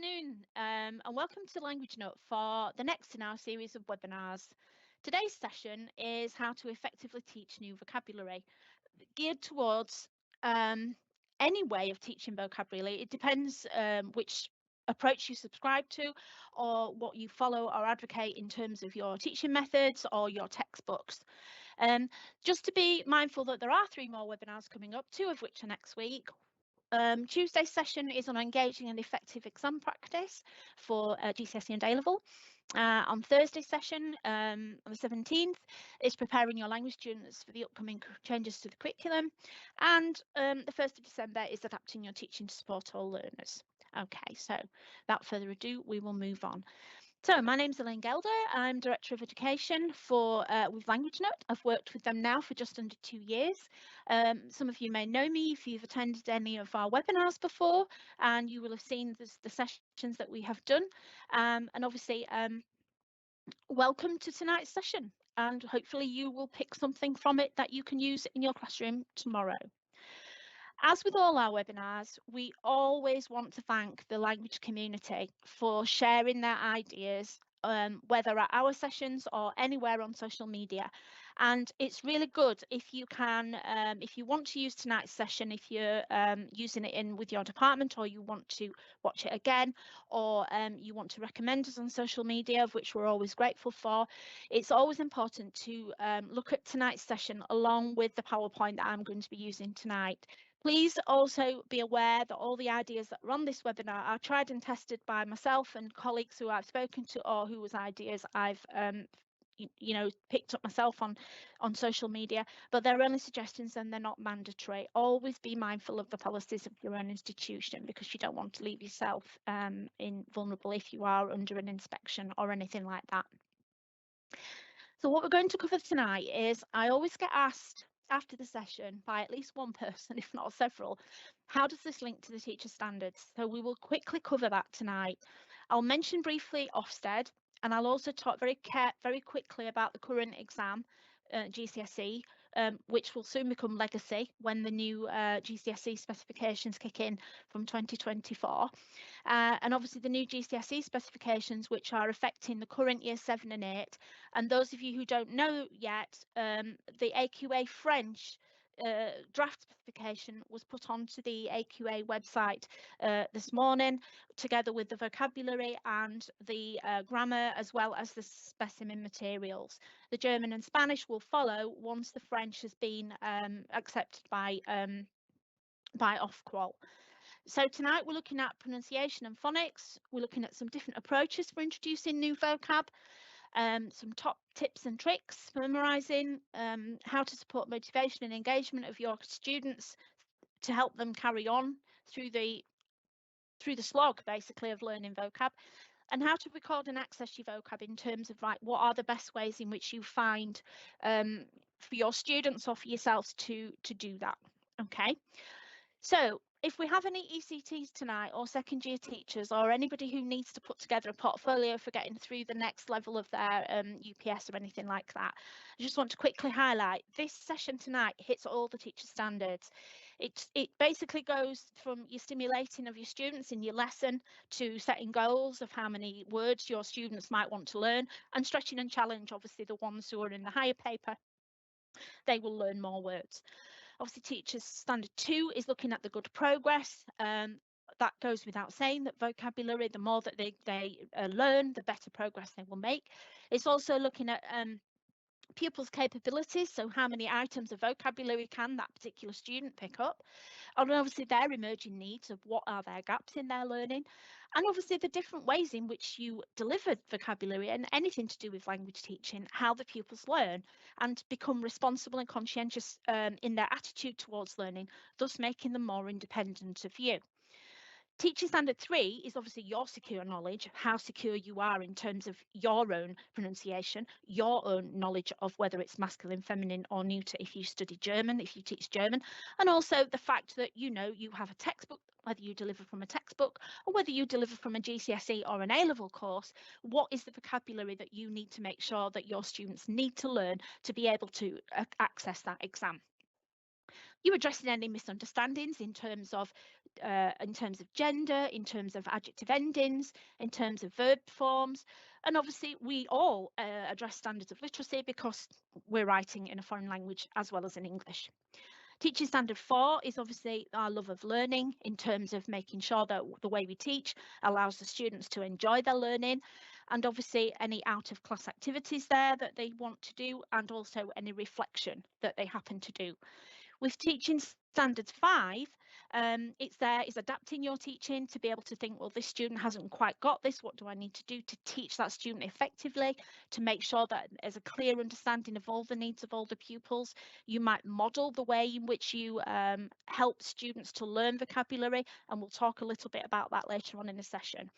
afternoon and welcome to Language Note for the next in our series of webinars. Today's session is how to effectively teach new vocabulary, geared towards any way of teaching vocabulary. It depends which approach you subscribe to or what you follow or advocate in terms of your teaching methods or your textbooks. Just to be mindful that there are 3 more webinars coming up, 2 of which are next week. Tuesday's session is on engaging and effective exam practice for GCSE and A-level. On Thursday's session, on the 17th, is preparing your language students for the upcoming changes to the curriculum. And the 1st of December is adapting your teaching to support all learners. Okay, so without further ado, we will move on. So my name's Elaine Gelder. I'm Director of Education with Language Note. I've worked with them now for just under 2 years. Some of you may know me if you've attended any of our webinars before, and you will have seen the sessions that we have done. And obviously, welcome to tonight's session, and hopefully you will pick something from it that you can use in your classroom tomorrow. As with all our webinars, we always want to thank the language community for sharing their ideas, whether at our sessions or anywhere on social media. And it's really good if you can, if you want to use tonight's session, if you're using it with your department, or you want to watch it again, or you want to recommend us on social media, of which we're always grateful for. It's always important to look at tonight's session along with the PowerPoint that I'm going to be using tonight. Please also be aware that all the ideas that are on this webinar are tried and tested by myself and colleagues who I've spoken to, or whose ideas I've picked up myself on social media, but they're only suggestions and they're not mandatory. Always be mindful of the policies of your own institution, because you don't want to leave yourself vulnerable if you are under an inspection or anything like that. So what we're going to cover tonight is, I always get asked after the session by at least one person, if not several, how does this link to the teacher standards? So we will quickly cover that tonight. I'll mention briefly Ofsted, and I'll also talk very quickly about the current exam, GCSE, which will soon become legacy when the new GCSE specifications kick in from 2024. And obviously the new GCSE specifications, which are affecting the current year 7 and 8. And those of you who don't know yet, the AQA French draft specification was put onto the AQA website this morning, together with the vocabulary and the grammar, as well as the specimen materials. The German and Spanish will follow once the French has been accepted by Ofqual. So tonight we're looking at pronunciation and phonics. We're looking at some different approaches for introducing new vocab. Some top tips and tricks for memorising, how to support motivation and engagement of your students to help them carry on through the slog, basically, of learning vocab, and how to record and access your vocab in terms of what are the best ways in which you find for your students or for yourselves to do that. Okay, so if we have any ECTs tonight, or second year teachers, or anybody who needs to put together a portfolio for getting through the next level of their UPS or anything like that, I just want to quickly highlight this session tonight hits all the teacher standards. It basically goes from your stimulating of your students in your lesson to setting goals of how many words your students might want to learn, and stretching and challenge, obviously the ones who are in the higher paper. They will learn more words. Obviously, teachers standard 2 is looking at the good progress. That goes without saying, that vocabulary, the more that they learn, the better progress they will make. It's also looking at pupils' capabilities, so how many items of vocabulary can that particular student pick up, and obviously their emerging needs of what are their gaps in their learning, and obviously the different ways in which you deliver vocabulary and anything to do with language teaching, how the pupils learn and become responsible and conscientious in their attitude towards learning, thus making them more independent of you. Teacher standard 3 is obviously your secure knowledge, how secure you are in terms of your own pronunciation, your own knowledge of whether it's masculine, feminine or neuter if you study German, if you teach German, and also the fact that you have a textbook, whether you deliver from a textbook or whether you deliver from a GCSE or an A-level course, what is the vocabulary that you need to make sure that your students need to learn to be able to access that exam. You're addressing any misunderstandings in terms of gender, in terms of adjective endings, in terms of verb forms, and obviously we all address standards of literacy because we're writing in a foreign language as well as in English. Teaching standard 4 is obviously our love of learning in terms of making sure that the way we teach allows the students to enjoy their learning, and obviously any out of class activities there that they want to do, and also any reflection that they happen to do. With teaching standards 5, it's there is adapting your teaching to be able to think, well, this student hasn't quite got this. What do I need to do to teach that student effectively, to make sure that there's a clear understanding of all the needs of all the pupils? You might model the way in which you help students to learn vocabulary, and we'll talk a little bit about that later on in the session.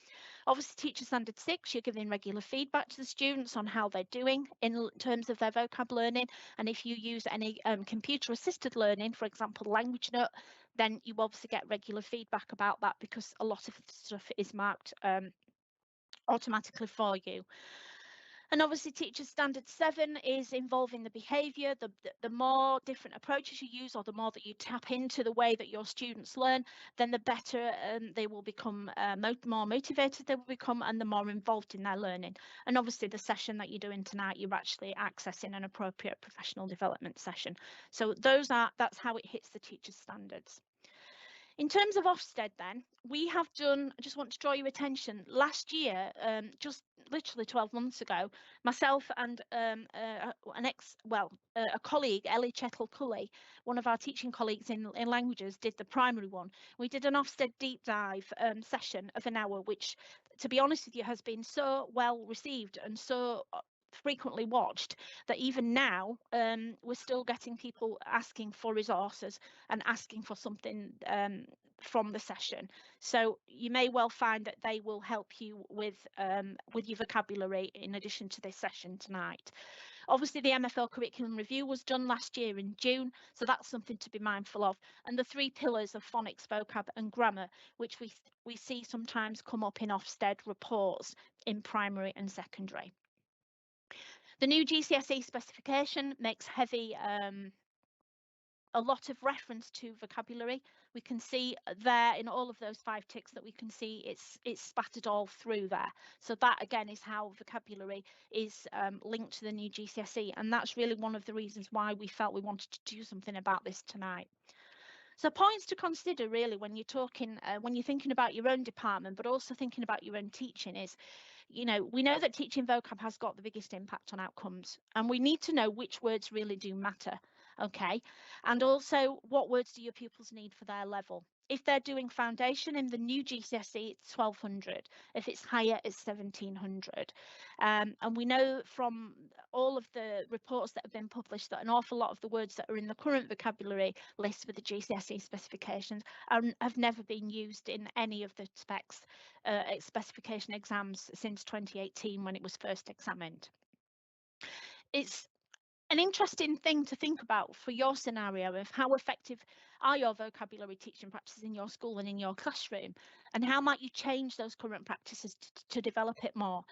Obviously, teacher standard 6, you're giving regular feedback to the students on how they're doing in terms of their vocab learning. And if you use any computer assisted learning, for example, Language Note, then you obviously get regular feedback about that because a lot of stuff is marked automatically for you. And obviously teacher standard 7 is involving the behaviour. The more different approaches you use, or the more that you tap into the way that your students learn, then the better they will become, more motivated they will become, and the more involved in their learning. And obviously the session that you're doing tonight, you're actually accessing an appropriate professional development session. So that's how it hits the teacher's standards. In terms of Ofsted then, we have done, I just want to draw your attention, last year, just literally 12 months ago, myself and a colleague, Ellie Chettle-Cully, one of our teaching colleagues in languages, did the primary one. We did an Ofsted deep dive session of an hour, which, to be honest with you, has been so well received and so frequently watched that even now we're still getting people asking for resources and asking for something from the session. So you may well find that they will help you with your vocabulary in addition to this session tonight. Obviously the MFL curriculum review was done last year in June, so that's something to be mindful of. And the 3 pillars of phonics, vocab and grammar, which we see sometimes come up in Ofsted reports in primary and secondary. The new GCSE specification makes heavy a lot of reference to vocabulary. We can see there in all of those 5 ticks that we can see it's spattered all through there. So that again is how vocabulary is linked to the new GCSE, and that's really one of the reasons why we felt we wanted to do something about this tonight. So points to consider really when you're talking, when you're thinking about your own department, but also thinking about your own teaching is, we know that teaching vocab has got the biggest impact on outcomes, and we need to know which words really do matter. Okay, and also what words do your pupils need for their level? If they're doing foundation in the new GCSE, it's 1200. If it's higher, it's 1700. And we know from all of the reports that have been published that an awful lot of the words that are in the current vocabulary list for the GCSE specifications have never been used in any of the specification exams since 2018 when it was first examined. It's an interesting thing to think about for your scenario of how effective are your vocabulary teaching practices in your school and in your classroom, and how might you change those current practices to develop it more.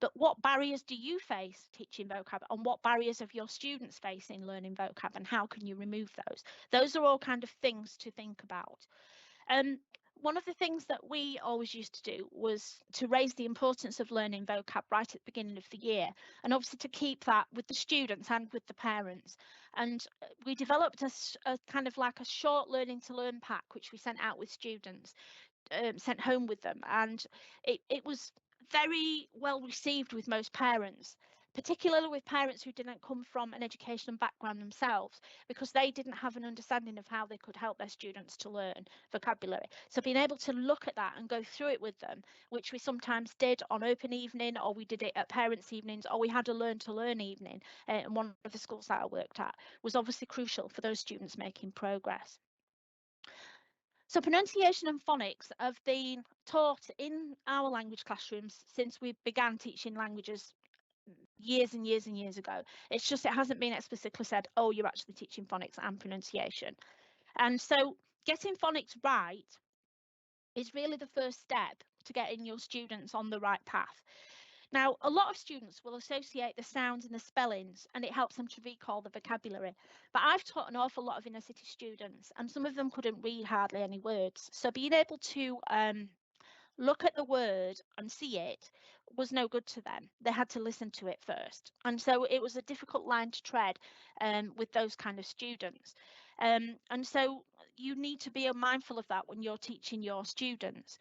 But what barriers do you face teaching vocab, and what barriers have your students face in learning vocab, and how can you remove those? Those are all kind of things to think about. One of the things that we always used to do was to raise the importance of learning vocab right at the beginning of the year, and obviously to keep that with the students and with the parents. And we developed a kind of like a short learning to learn pack, which we sent out with students, sent home with them, and it was very well received with most parents, particularly with parents who didn't come from an educational background themselves, because they didn't have an understanding of how they could help their students to learn vocabulary. So being able to look at that and go through it with them, which we sometimes did on open evening, or we did it at parents' evenings, or we had a learn to learn evening in one of the schools that I worked at, was obviously crucial for those students making progress. So pronunciation and phonics have been taught in our language classrooms since we began teaching languages years and years and years ago. It's just it hasn't been explicitly said, oh, you're actually teaching phonics and pronunciation. And so getting phonics right is really the first step to getting your students on the right path. Now, a lot of students will associate the sounds and the spellings, and it helps them to recall the vocabulary. But I've taught an awful lot of inner city students, and some of them couldn't read hardly any words. So being able to look at the word and see it was no good to them. They had to listen to it first. And so it was a difficult line to tread with those kind of students. And so you need to be mindful of that when you're teaching your students.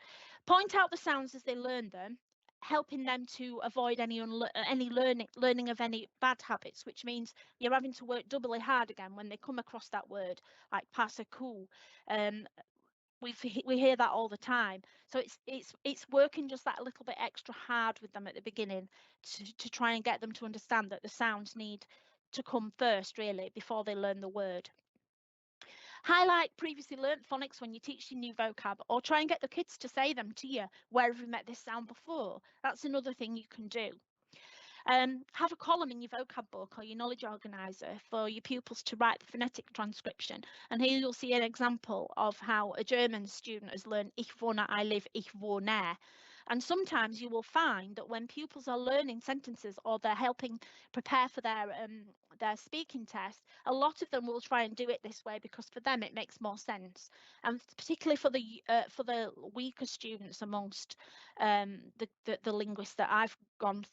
Point out the sounds as they learn them, helping them to avoid any learning of any bad habits, which means you're having to work doubly hard again when they come across that word, like pass a cool. We hear that all the time. So it's working just that little bit extra hard with them at the beginning to try and get them to understand that the sounds need to come first, really, before they learn the word. Highlight previously learnt phonics when you're teaching new vocab, or try and get the kids to say them to you. Where have you met this sound before? That's another thing you can do. Have a column in your vocab book or your knowledge organiser for your pupils to write the phonetic transcription. And here you'll see an example of how a German student has learned Ich wohne, I live, ich wohne. And sometimes you will find that when pupils are learning sentences or they're helping prepare for their speaking test, a lot of them will try and do it this way because for them it makes more sense. And particularly for the weaker students amongst the linguists that I've gone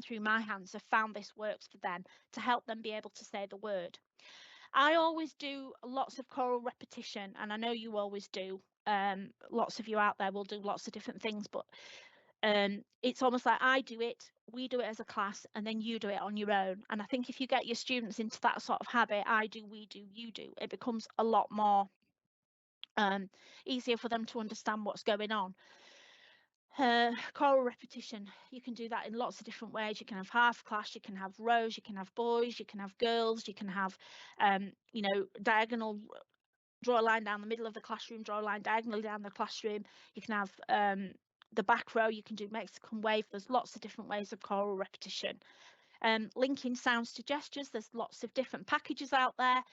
through my hands, have found this works for them to help them be able to say the word. I always do lots of choral repetition, and I know you always do. Lots of you out there will do lots of different things, but it's almost like I do it, we do it as a class, and then you do it on your own. And I think if you get your students into that sort of habit, I do, we do, you do, it becomes a lot more easier for them to understand what's going on. Choral repetition, you can do that in lots of different ways. You can have half class, you can have rows, you can have boys, you can have girls, you can have diagonal, draw a line down the middle of the classroom, draw a line diagonally down the classroom. You can have the back row, you can do Mexican wave. There's lots of different ways of choral repetition. Linking sounds to gestures, there's lots of different packages out there,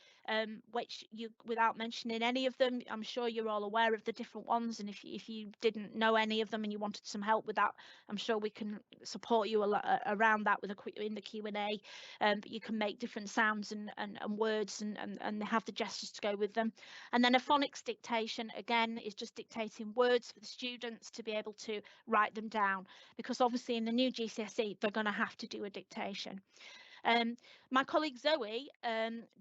which you, without mentioning any of them, I'm sure you're all aware of the different ones, and if you didn't know any of them and you wanted some help with that, I'm sure we can support you around that with in the Q&A. But you can make different sounds and words and have the gestures to go with them. And then a phonics dictation, again, is just dictating words for the students to be able to write them down, because obviously in the new GCSE they're going to have to do a dictation. My colleague Zoe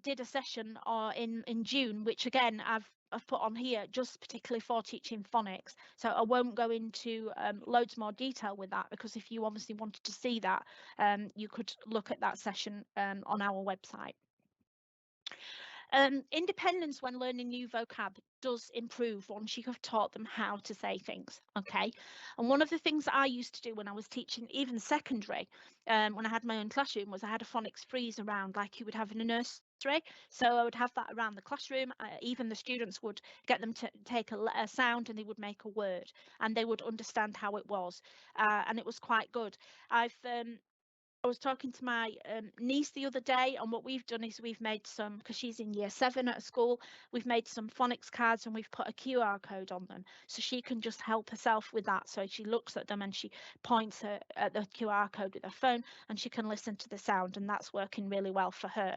did a session in June, which again I've put on here just particularly for teaching phonics. So I won't go into loads more detail with that, because if you obviously wanted to see that, you could look at that session on our website. Independence when learning new vocab does improve once you have taught them how to say things, okay? And one of the things that I used to do when I was teaching even secondary, when I had my own classroom, was I had a phonics freeze around like you would have in a nursery. So I would have that around the classroom. Even the students would get them to take a sound and they would make a word and they would understand how it was, and it was quite good. I was talking to my niece the other day, and what we've done is we've made some, because she's in year 7 at school, we've made some phonics cards and we've put a QR code on them so she can just help herself with that. So she looks at them and she points at the QR code with her phone and she can listen to the sound, and that's working really well for her.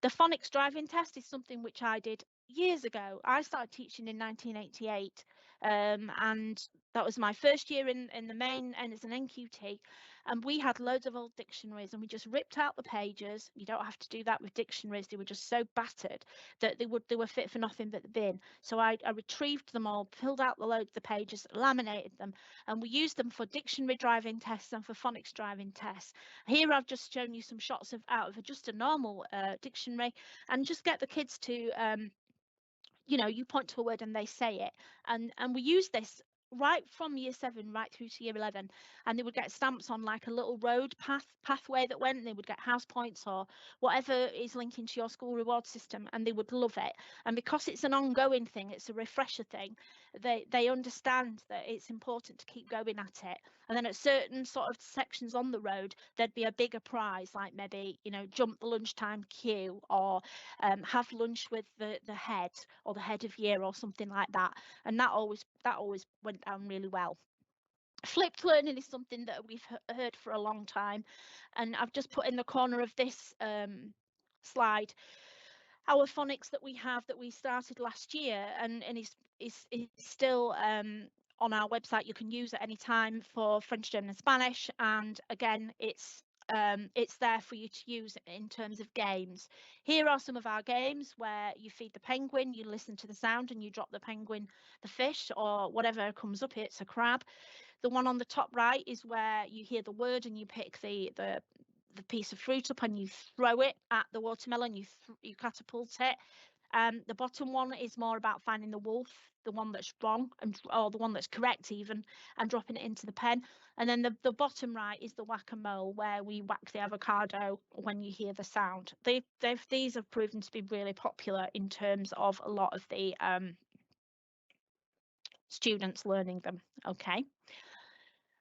The phonics driving test is something which I did years ago. I started teaching in 1988, and that was my first year in the main and as an NQT, and we had loads of old dictionaries and we just ripped out the pages. You don't have to do that with dictionaries, they were just so battered that they were fit for nothing but the bin. So I retrieved them all, filled out the pages, laminated them, and we used them for dictionary driving tests and for phonics driving tests. Here I've just shown you some shots out of just a normal dictionary, and just get the kids to you point to a word and they say it, and we use this right from year 7 right through to year 11, and they would get stamps on like a little road pathway that went, and they would get house points or whatever is linking to your school reward system, and they would love it. And because it's an ongoing thing, it's a refresher thing, they understand that it's important to keep going at it. And then at certain sort of sections on the road, there'd be a bigger prize, like maybe jump the lunchtime queue, or have lunch with the head or the head of year or something like that, and that always went down really well. Flipped learning is something that we've heard for a long time, and I've just put in the corner of this slide our phonics that we have that we started last year, and is still on our website. You can use at any time for French, German, and Spanish. And again, it's there for you to use in terms of games. Here are some of our games where you feed the penguin, you listen to the sound, and you drop the penguin the fish or whatever comes up. It's a crab. The one on the top right is where you hear the word and you pick the piece of fruit up and you throw it at the watermelon. You catapult it. The bottom one is more about finding the wolf, the one that's wrong, or the one that's correct even, and dropping it into the pen. And then the bottom right is the whack-a-mole, where we whack the avocado when you hear the sound. These have proven to be really popular in terms of a lot of the students learning them.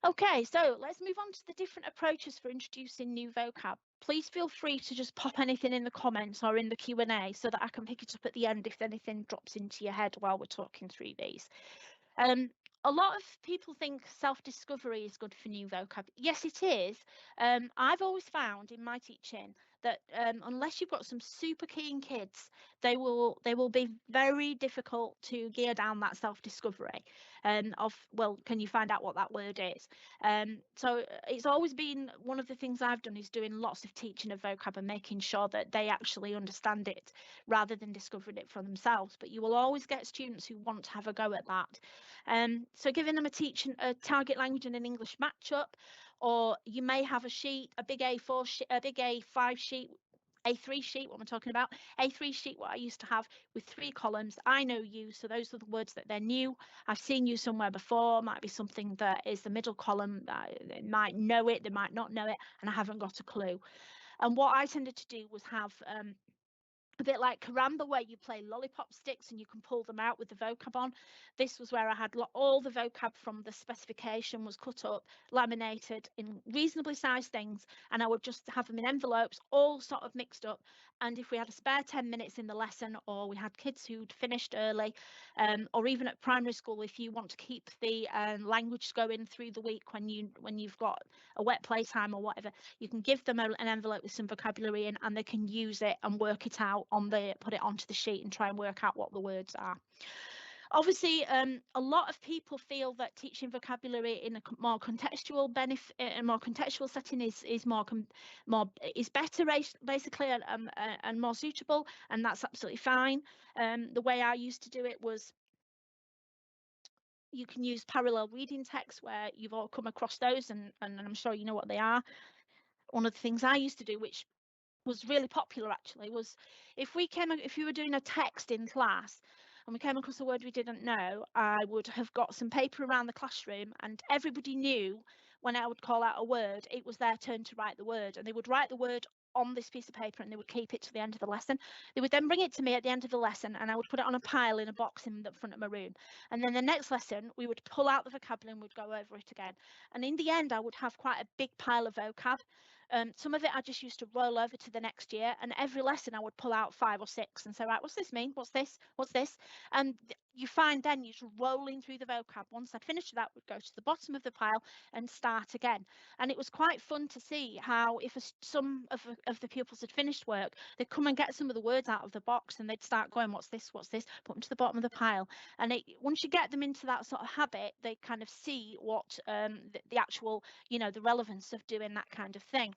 Okay, so let's move on to the different approaches for introducing new vocab. Please feel free to just pop anything in the comments or in the Q&A so that I can pick it up at the end if anything drops into your head while we're talking through these. A lot of people think self-discovery is good for new vocab. Yes, it is. I've always found in my teaching that unless you've got some super keen kids, they will be very difficult to gear down that self-discovery of, well, can you find out what that word is? So it's always been one of the things I've done is doing lots of teaching of vocab and making sure that they actually understand it rather than discovering it for themselves. But you will always get students who want to have a go at that. So giving them a target language and an English matchup, or you may have a sheet, a big A4 sheet, a big A5 sheet, A3 sheet, what am I talking about? A3 sheet, what I used to have with 3 columns. I know you, so those are the words that they're new. I've seen you somewhere before, might be something that is the middle column, they might know it, they might not know it, and I haven't got a clue. And what I tended to do was have a bit like Caramba, where you play lollipop sticks and you can pull them out with the vocab on. This was where I had all the vocab from the specification was cut up, laminated in reasonably sized things, and I would just have them in envelopes, all sort of mixed up. And if we had a spare 10 minutes in the lesson, or we had kids who'd finished early, or even at primary school, if you want to keep the language going through the week when you've got a wet playtime or whatever, you can give them an envelope with some vocabulary in, and they can use it and work it out put it onto the sheet and try and work out what the words are. Obviously, a lot of people feel that teaching vocabulary in a more contextual setting is better, basically, and more suitable, and that's absolutely fine. The way I used to do it was, you can use parallel reading texts, where you've all come across those, and I'm sure you know what they are. One of the things I used to do, which was really popular actually, was if you were doing a text in class and we came across a word we didn't know, I would have got some paper around the classroom, and everybody knew when I would call out a word, it was their turn to write the word, and they would write the word on this piece of paper and they would keep it to the end of the lesson. They would then bring it to me at the end of the lesson, and I would put it on a pile in a box in the front of my room. And then the next lesson we would pull out the vocabulary and we'd go over it again. And in the end I would have quite a big pile of vocab. Some of it I just used to roll over to the next year, and every lesson I would pull out 5 or 6 and say, right, what's this mean? What's this? What's this? And you find then you're just rolling through the vocab. Once I'd finished that, would go to the bottom of the pile and start again. And it was quite fun to see how, if some of the pupils had finished work, they'd come and get some of the words out of the box and they'd start going, what's this? What's this? Put them to the bottom of the pile. And once you get them into that sort of habit, they kind of see what the actual, the relevance of doing that kind of thing.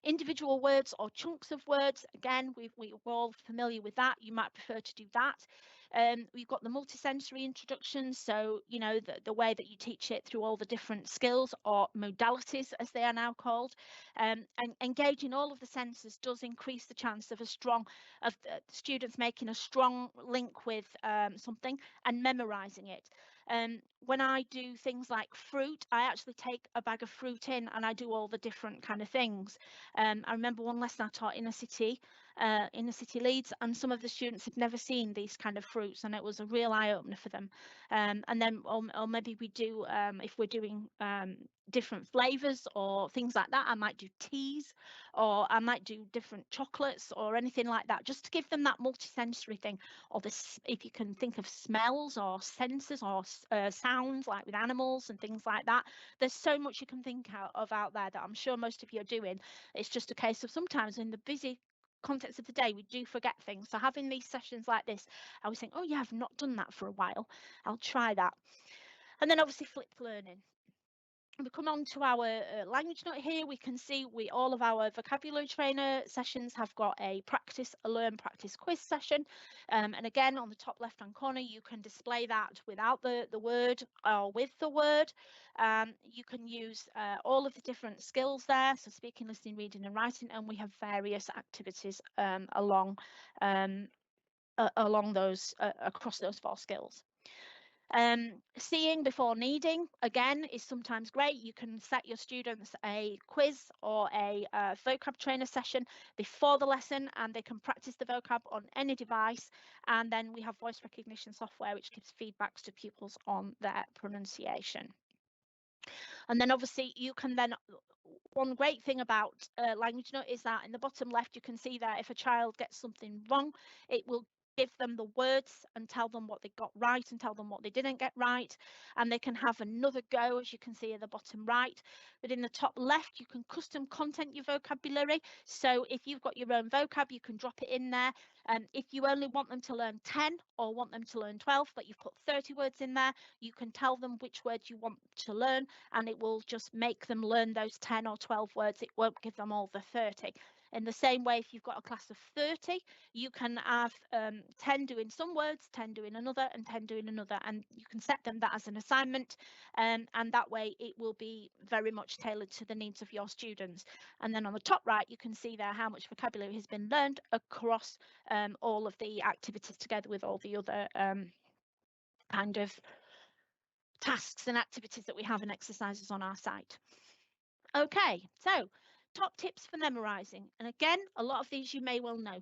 Individual words or chunks of words, again, we're all familiar with that. You might prefer to do that. We've got the multisensory introduction, so the way that you teach it through all the different skills or modalities, as they are now called, and engaging all of the senses does increase the chance of students making a strong link with something and memorizing it. When I do things like fruit, I actually take a bag of fruit in and I do all the different kind of things. I remember one lesson I taught inner city, inner city Leeds, and some of the students had never seen these kind of fruits, and it was a real eye-opener for them. And then, or maybe we do, if we're doing different flavors or things like that, I might do teas, or I might do different chocolates or anything like that, just to give them that multisensory thing. Or this, if you can think of smells or senses or sounds, like with animals and things like that. There's so much you can think of out there that I'm sure most of you are doing. It's just a case of sometimes in the busy context of the day we do forget things, so having these sessions like this, I was thinking, oh yeah, I've not done that for a while, I'll try that. And then obviously flipped learning. We come on to our language note here. We can see all of our vocabulary trainer sessions have got a learn practice quiz session, and again on the top left hand corner you can display that without the word or with the word. You can use all of the different skills there, so speaking, listening, reading and writing, and we have various activities along those across those 4 skills. Seeing before needing, again, is sometimes great. You can set your students a quiz or a vocab trainer session before the lesson, and they can practice the vocab on any device. And then we have voice recognition software which gives feedbacks to pupils on their pronunciation. And then obviously you can then, one great thing about language note is that in the bottom left you can see that if a child gets something wrong, it will give them the words and tell them what they got right and tell them what they didn't get right, and they can have another go, as you can see at the bottom right. But in the top left you can custom content your vocabulary, so if you've got your own vocab you can drop it in there, and if you only want them to learn 10 or want them to learn 12 but you've put 30 words in there, you can tell them which words you want to learn and it will just make them learn those 10 or 12 words. It won't give them all the 30. In the same way, if you've got a class of 30, you can have 10 doing some words, 10 doing another, and 10 doing another, and you can set them that as an assignment, and that way it will be very much tailored to the needs of your students. And then on the top right, you can see there how much vocabulary has been learned across all of the activities, together with all the other kind of tasks and activities that we have and exercises on our site. Okay, so top tips for memorising. And again, a lot of these you may well know.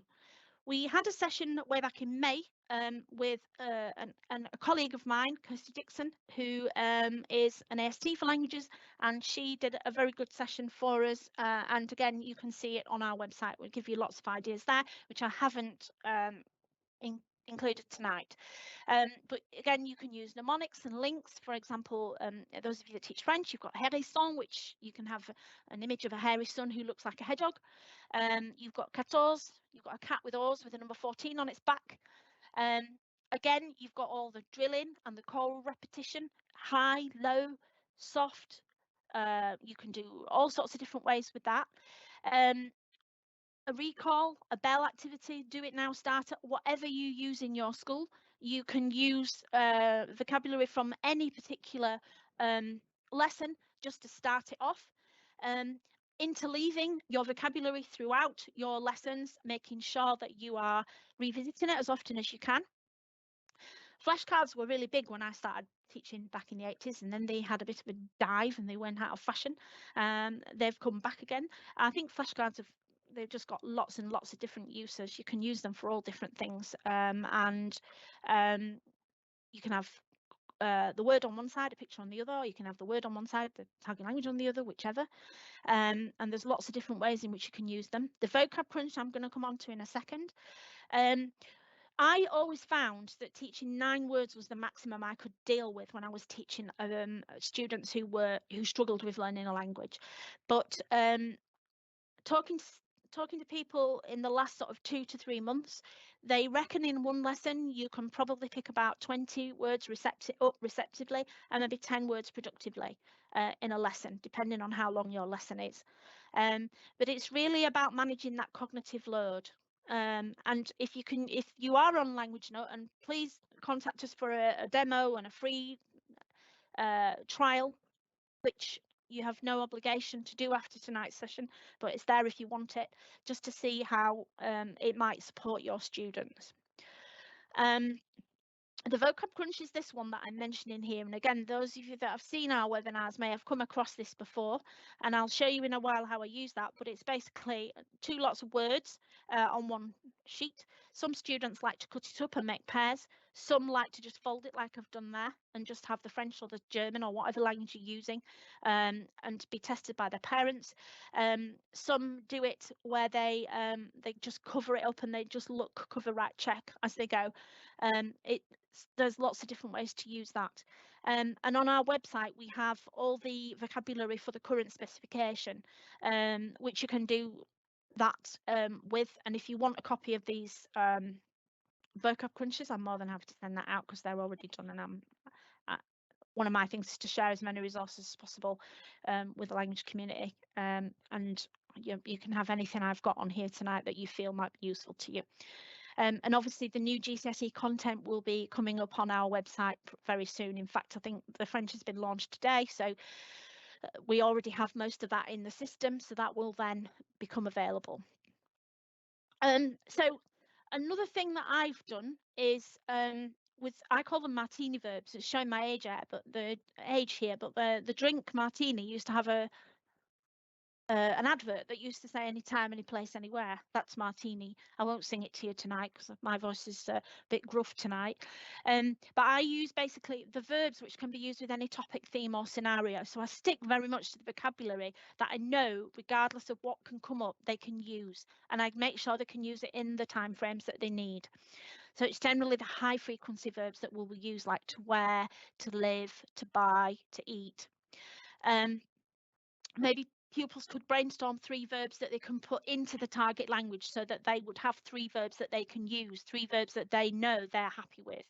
We had a session way back in May with a colleague of mine, Kirsty Dixon, who is an AST for languages, and she did a very good session for us. And again, you can see it on our website. We'll give you lots of ideas there, which I haven't included tonight. But again, you can use mnemonics and links. For example, those of you that teach French, you've got hérisson, which you can have an image of a hairy son who looks like a hedgehog. You've got 14, you've got a cat with oars with a number 14 on its back. Again, you've got all the drilling and the choral repetition, high, low, soft. You can do all sorts of different ways with that. A recall, a bell activity, do it now, starter, whatever you use in your school. You can use vocabulary from any particular lesson just to start it off. Interleaving your vocabulary throughout your lessons, making sure that you are revisiting it as often as you can. Flashcards were really big when I started teaching back in the 80s, and then they had a bit of a dive and they went out of fashion. They've come back again. I think flashcards they've just got lots and lots of different uses. You can use them for all different things, and you can have the word on one side, a picture on the other, or you can have the word on one side, the target language on the other, whichever. And there's lots of different ways in which you can use them. The vocab crunch I'm going to come on to in a second. I always found that teaching 9 words was the maximum I could deal with when I was teaching students who struggled with learning a language. But talking to people in the last sort of 2 to 3 months, they reckon in one lesson you can probably pick about 20 words receptively and maybe 10 words productively in a lesson, depending on how long your lesson is. But it's really about managing that cognitive load. And if you are on Language Note, and please contact us for a demo and a free trial, which you have no obligation to do after tonight's session, but it's there if you want it, just to see how it might support your students. The vocab crunch is this one that I'm mentioning here, and again, those of you that have seen our webinars may have come across this before, and I'll show you in a while how I use that. But it's basically 2 lots of words on one sheet. Some students like to cut it up and make pairs. Some like to just fold it like I've done there and just have the French or the German or whatever language you're using and be tested by their parents. Some do it where they just cover it up and they just look cover right check as they go. There's lots of different ways to use that. And on our website, we have all the vocabulary for the current specification, which you can do that with. And if you want a copy of these vocab crunches, I'm more than happy to send that out because they're already done. And one of my things is to share as many resources as possible with the language community. And you can have anything I've got on here tonight that you feel might be useful to you. And obviously the new GCSE content will be coming up on our website very soon. In fact, I think the French has been launched today, so we already have most of that in the system, so that will then become available. So another thing that I've done is I call them martini verbs. It's showing my age here, but the drink martini used to have an advert that used to say anytime, any place, anywhere. That's martini. I won't sing it to you tonight because my voice is a bit gruff tonight. But I use basically the verbs which can be used with any topic, theme or scenario. So I stick very much to the vocabulary that I know, regardless of what can come up, they can use. And I make sure they can use it in the time frames that they need. So it's generally the high frequency verbs that we'll use, like to wear, to live, to buy, to eat. Maybe pupils could brainstorm 3 verbs that they can put into the target language so that they would have 3 verbs that they can use, 3 verbs that they know they're happy with.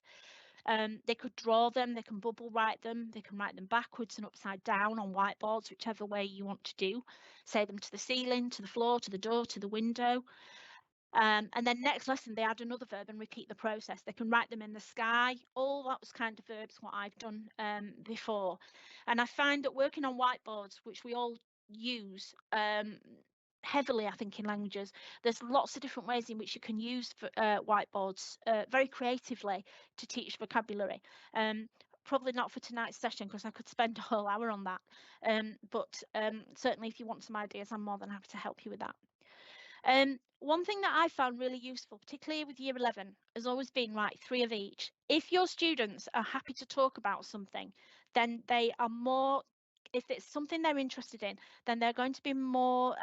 They could draw them, they can bubble write them, they can write them backwards and upside down on whiteboards, whichever way you want to do. Say them to the ceiling, to the floor, to the door, to the window. And then next lesson, they add another verb and repeat the process. They can write them in the sky. All those kind of verbs, what I've done before. And I find that working on whiteboards, which we all use heavily, I think, in languages, there's lots of different ways in which you can use whiteboards very creatively to teach vocabulary. Probably not for tonight's session because I could spend a whole hour on that. But certainly if you want some ideas, I'm more than happy to help you with that. One thing that I found really useful, particularly with year 11, has always been, right, 3 of each. If your students are happy to talk about something, then they are more, if it's something they're interested in, then they're going to be more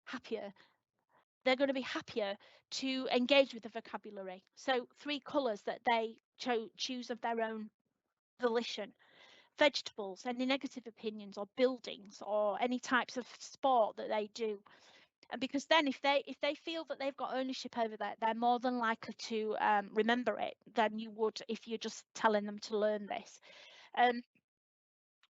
happier. They're going to be happier to engage with the vocabulary. So 3 colours that they choose of their own volition. Vegetables, any negative opinions, or buildings, or any types of sport that they do. And because then if they feel that they've got ownership over that, they're more than likely to remember it than you would if you're just telling them to learn this.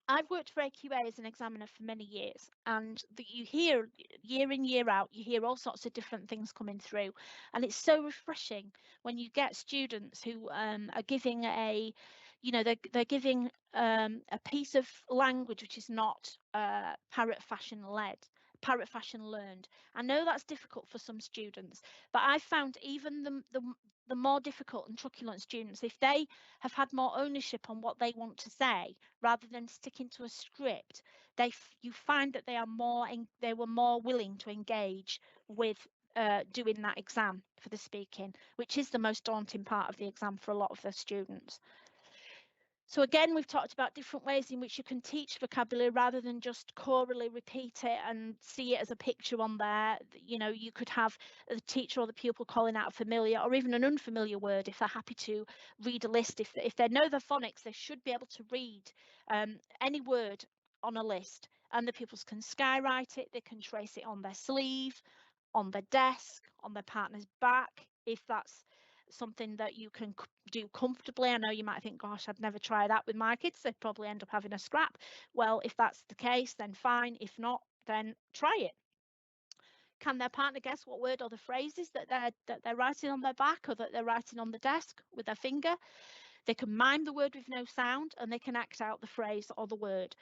I've worked for AQA as an examiner for many years, and you hear year in, year out, you hear all sorts of different things coming through. And it's so refreshing when you get students who are giving they're giving a piece of language which is not parrot fashion learned. I know that's difficult for some students, but I've found even the more difficult and truculent students, if they have had more ownership on what they want to say rather than sticking to a script, you find that they were more willing to engage with doing that exam for the speaking, which is the most daunting part of the exam for a lot of the students. So again, we've talked about different ways in which you can teach vocabulary rather than just chorally repeat it and see it as a picture on there. You could have the teacher or the pupil calling out a familiar or even an unfamiliar word if they're happy to read a list. If they know the phonics, they should be able to read any word on a list, and the pupils can skywrite it, they can trace it on their sleeve, on their desk, on their partner's back, if that's something that you can do comfortably. I know you might think, gosh, I'd never try that with my kids, they'd probably end up having a scrap. Well, if that's the case, then fine. If not, then try it. Can their partner guess what word or the phrases that they're writing on their back or that they're writing on the desk with their finger? They can mime the word with no sound, and they can act out the phrase or the word.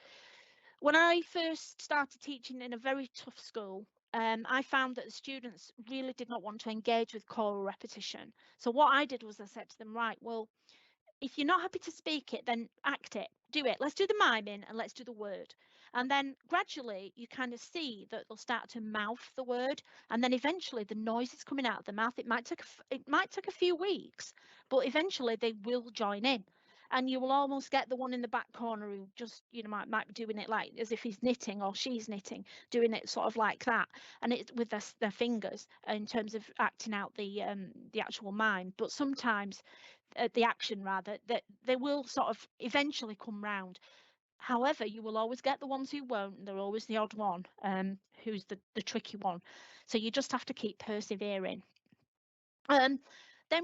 When I first started teaching in a very tough school, I found that the students really did not want to engage with choral repetition. So what I did was I said to them, right, well, if you're not happy to speak it, then act it, do it. Let's do the miming and let's do the word. And then gradually you kind of see that they'll start to mouth the word, and then eventually the noise is coming out of the mouth. It might take a few weeks, but eventually they will join in. And you will almost get the one in the back corner who just, might be doing it like as if he's knitting or she's knitting, doing it sort of like that, and it's with their fingers in terms of acting out the actual mime. But sometimes the action rather, that they will sort of eventually come round. However, you will always get the ones who won't, and they're always the odd one, who's the tricky one. So you just have to keep persevering. Then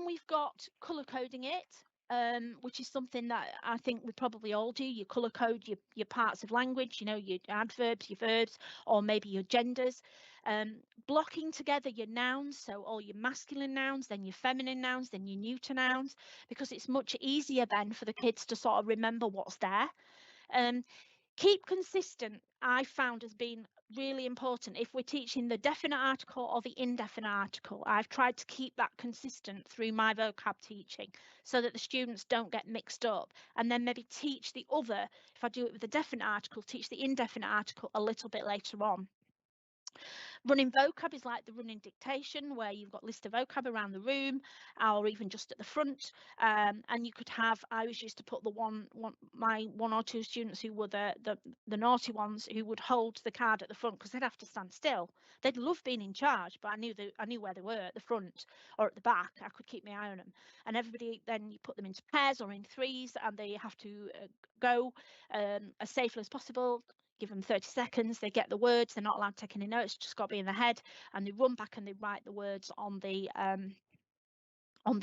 we've got colour coding it, which is something that I think we probably all do. You colour code your parts of language, your adverbs, your verbs, or maybe your genders. Blocking together your nouns, so all your masculine nouns, then your feminine nouns, then your neuter nouns, because it's much easier then for the kids to sort of remember what's there. Keep consistent, I found, has been really important. If we're teaching the definite article or the indefinite article, I've tried to keep that consistent through my vocab teaching so that the students don't get mixed up, and then maybe teach the other, if I do it with the definite article, teach the indefinite article a little bit later on. Running vocab is like the running dictation, where you've got list of vocab around the room or even just at the front, and you could have, I was used to put my one or two students who were the naughty ones, who would hold the card at the front because they'd have to stand still. They'd love being in charge, but I knew where they were at the front or at the back. I could keep my eye on them. And everybody, then you put them into pairs or in threes, and they have to go as safely as possible. Give them 30 seconds, they get the words, they're not allowed to take any notes, just got to be in the head, and they run back and they write the words on the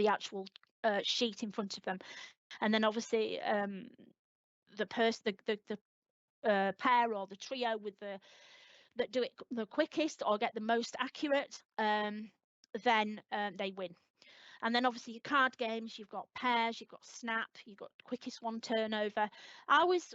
actual sheet in front of them. And then obviously the pair or the trio with that do it the quickest or get the most accurate, then they win. And then obviously your card games, you've got pairs, you've got snap, you've got quickest one turnover.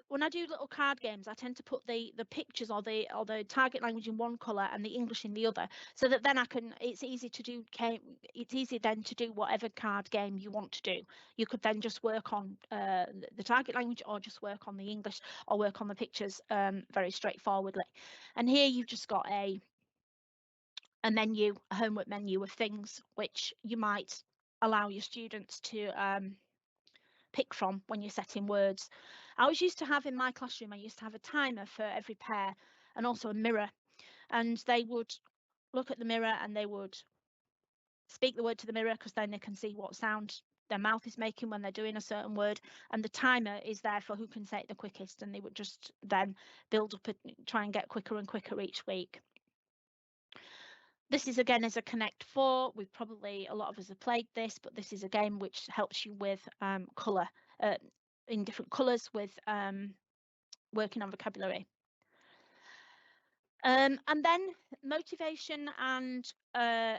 When I do little card games, I tend to put the pictures or the target language in one colour and the English in the other, so that then it's easy then to do whatever card game you want to do. You could then just work on the target language, or just work on the English, or work on the pictures very straightforwardly. And here you've just got a homework menu of things which you might allow your students to pick from when you're setting words. I was used to have in my classroom, I used to have a timer for every pair and also a mirror, and they would look at the mirror and they would speak the word to the mirror, because then they can see what sound their mouth is making when they're doing a certain word, and the timer is there for who can say it the quickest, and they would just then build up try and get quicker and quicker each week. This is again as a Connect 4. A lot of us have played this, but this is a game which helps you with colour, in different colours, with working on vocabulary. And then motivation and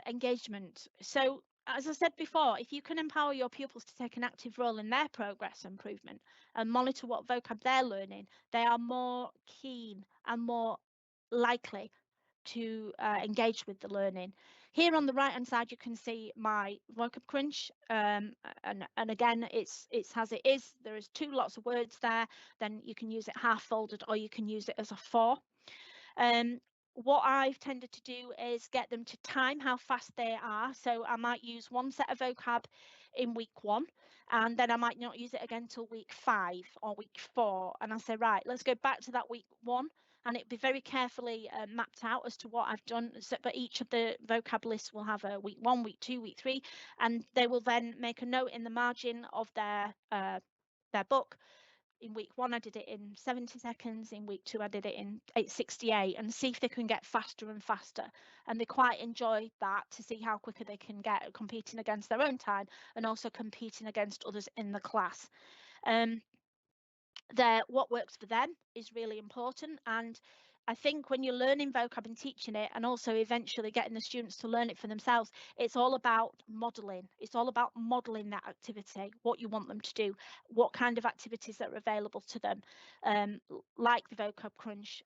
engagement. So as I said before, if you can empower your pupils to take an active role in their progress improvement and monitor what vocab they're learning, they are more keen and more likely to engage with the learning. Here on the right hand side you can see my vocab crunch, and again it's as it is. There is 2 lots of words there. Then you can use it half folded, or you can use it as a 4. What I've tended to do is get them to time how fast they are. So I might use one set of vocab in week 1, and then I might not use it again till week 5 or week 4. And I say, right, let's go back to that week 1, and it'll be very carefully mapped out as to what I've done. So, but each of the vocab lists will have a week 1, week 2, week 3, and they will then make a note in the margin of their book. In week 1 I did it in 70 seconds, in week 2 I did it in 868, and see if they can get faster and faster. And they quite enjoy that, to see how quicker they can get, competing against their own time and also competing against others in the class. What works for them is really important, and I think when you're learning vocab and teaching it, and also eventually getting the students to learn it for themselves, it's all about modelling. It's all about modelling that activity, what you want them to do, what kind of activities that are available to them, like the vocab crunch,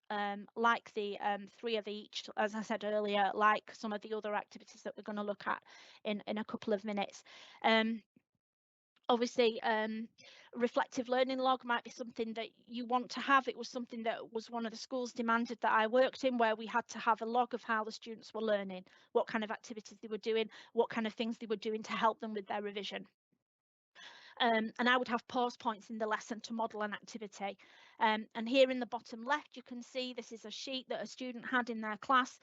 like the 3 of each, as I said earlier, like some of the other activities that we're going to look at in a couple of minutes. Obviously, reflective learning log might be something that you want to have. It was something that was one of the schools demanded that I worked in, where we had to have a log of how the students were learning, what kind of activities they were doing, what kind of things they were doing to help them with their revision. And I would have pause points in the lesson to model an activity. And here in the bottom left, you can see this is a sheet that a student had in their class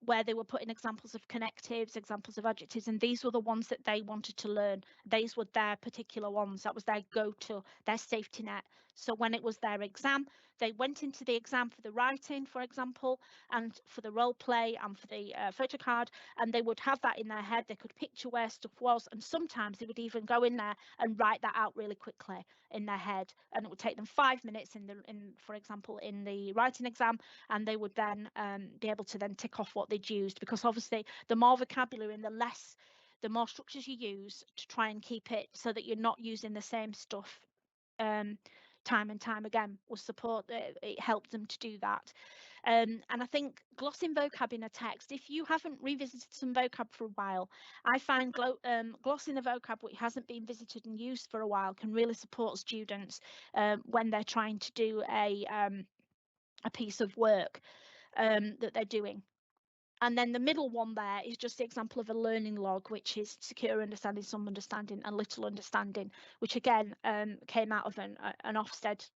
where they were putting examples of connectives, examples of adjectives, and these were the ones that they wanted to learn. These were their particular ones. That was their go-to, their safety net. So when it was their exam, they went into the exam for the writing, for example, and for the role play and for the photo card, and they would have that in their head. They could picture where stuff was, and sometimes they would even go in there and write that out really quickly in their head, and it would take them 5 minutes for example, in the writing exam, and they would then be able to then tick off what they'd used, because obviously the more vocabulary and the more structures you use to try and keep it so that you're not using the same stuff time and time again will support it helps them to do that. And I think glossing vocab in a text, if you haven't revisited some vocab for a while, I find glossing the vocab which hasn't been visited and used for a while can really support students when they're trying to do a piece of work that they're doing. And then the middle one there is just the example of a learning log, which is secure understanding, some understanding, and little understanding, which again came out of an Ofsted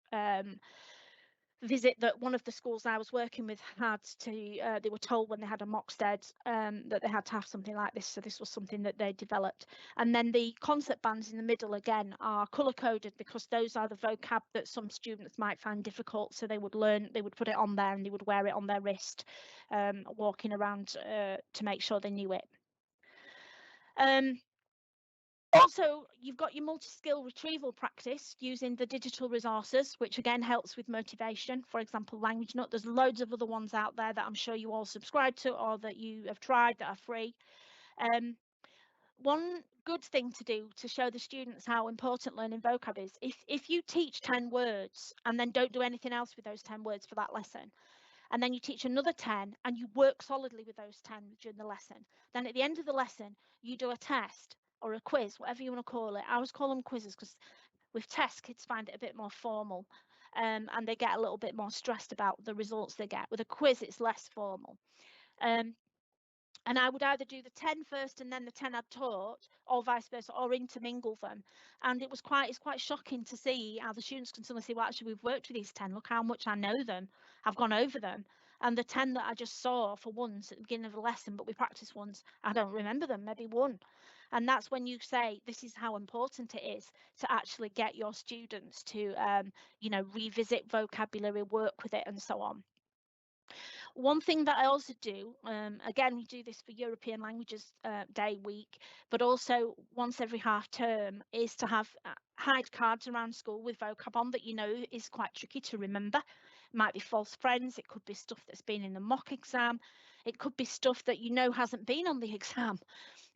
visit that one of the schools I was working with had to. They were told when they had a Mocksted that they had to have something like this, so this was something that they developed. And then the concept bands in the middle again are colour coded, because those are the vocab that some students might find difficult, so they would put it on there and they would wear it on their wrist, walking around to make sure they knew it. Also, you've got your multi-skill retrieval practice using the digital resources, which again helps with motivation. For example, Language Nut. There's loads of other ones out there that I'm sure you all subscribe to or that you have tried that are free. One good thing to do to show the students how important learning vocab is, if you teach 10 words and then don't do anything else with those 10 words for that lesson, and then you teach another 10 and you work solidly with those 10 during the lesson, then at the end of the lesson you do a test or a quiz, whatever you want to call it. I always call them quizzes because with tests kids find it a bit more formal and they get a little bit more stressed about the results they get. With a quiz it's less formal. And I would either do the 10 first and then the 10 I'd taught, or vice versa, or intermingle them. And it's quite shocking to see how the students can suddenly say, well, actually, we've worked with these 10. Look how much I know them. I've gone over them. And the 10 that I just saw for once at the beginning of the lesson, but we practiced once, I don't remember them, maybe one. And that's when you say, this is how important it is to actually get your students to, revisit vocabulary, work with it, and so on. One thing that I also do, again, we do this for European Languages Day week, but also once every half term, is to have hide cards around school with vocab on that is quite tricky to remember. It might be false friends, it could be stuff that's been in the mock exam, it could be stuff that hasn't been on the exam.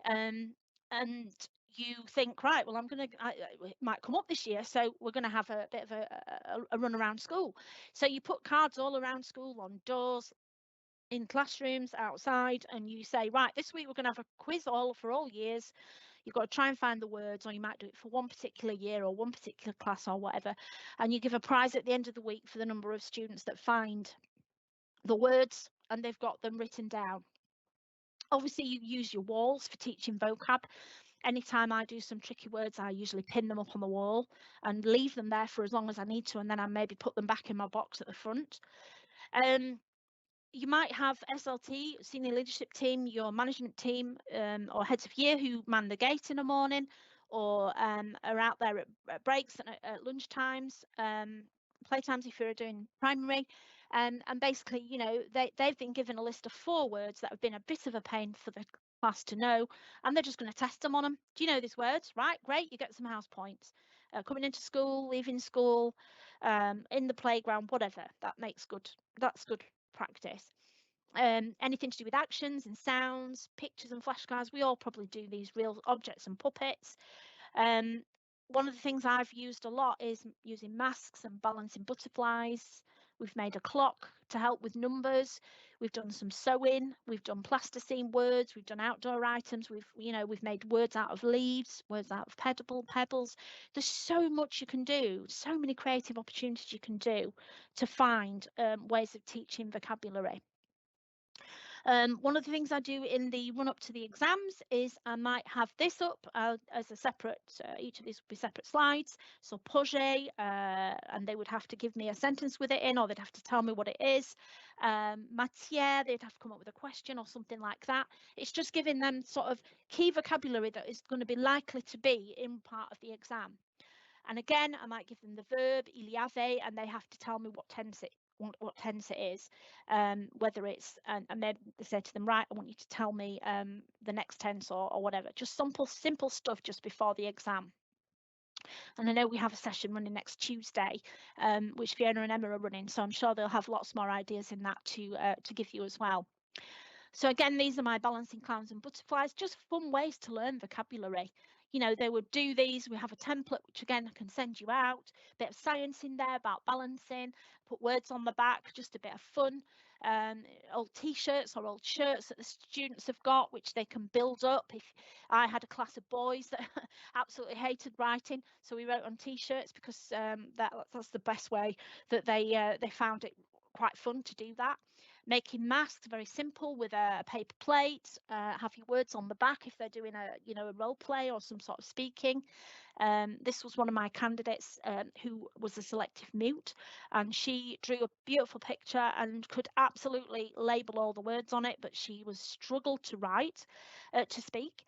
And you think, right, well, it might come up this year, so we're going to have a bit of a run around school. So you put cards all around school, on doors, in classrooms, outside, and you say, right, this week we're going to have a quiz for all years. You've got to try and find the words, or you might do it for one particular year or one particular class or whatever, and you give a prize at the end of the week for the number of students that find the words and they've got them written down. Obviously, you use your walls for teaching vocab. Anytime I do some tricky words, I usually pin them up on the wall and leave them there for as long as I need to, and then I maybe put them back in my box at the front. You might have SLT, senior leadership team, your management team, or heads of year who man the gate in the morning, or are out there at breaks and at lunch times, playtimes if you're doing primary, and basically, they've been given a list of 4 words that have been a bit of a pain for the class to know, and they're just going to test them on them. Do you know these words? Right, great, you get some house points. Coming into school, leaving school, in the playground, whatever. That's good practice. Anything to do with actions and sounds, pictures and flashcards, we all probably do these real objects and puppets. One of the things I've used a lot is using masks and balancing butterflies. We've made a clock to help with numbers. We've done some sewing. We've done plasticine words. We've done outdoor items. We've made words out of leaves, words out of pebbles. There's so much you can do, so many creative opportunities you can do to find ways of teaching vocabulary. One of the things I do in the run up to the exams is I might have this up as a separate, each of these would be separate slides. So projet, and they would have to give me a sentence with it in, or they'd have to tell me what it is. Matière, they'd have to come up with a question or something like that. It's just giving them sort of key vocabulary that is going to be likely to be in part of the exam. And again, I might give them the verb, il y avait, and they have to tell me what tense it is, whether it's, and then they say to them, right, I want you to tell me the next tense or whatever, just simple stuff just before the exam. And I know we have a session running next Tuesday, which Fiona and Emma are running, so I'm sure they'll have lots more ideas in that to give you as well. So again, these are my balancing clowns and butterflies, just fun ways to learn vocabulary. You know, they would do these. We have a template, which again, I can send you out. A bit of science in there about balancing, put words on the back, just a bit of fun. Old T-shirts or old shirts that the students have got, which they can build up. If I had a class of boys that absolutely hated writing, so we wrote on T-shirts because that's the best way that they found it quite fun to do that. Making masks, very simple, with a paper plate. Have your words on the back if they're doing a role play or some sort of speaking. This was one of my candidates who was a selective mute, and she drew a beautiful picture and could absolutely label all the words on it, but she struggled to write, to speak.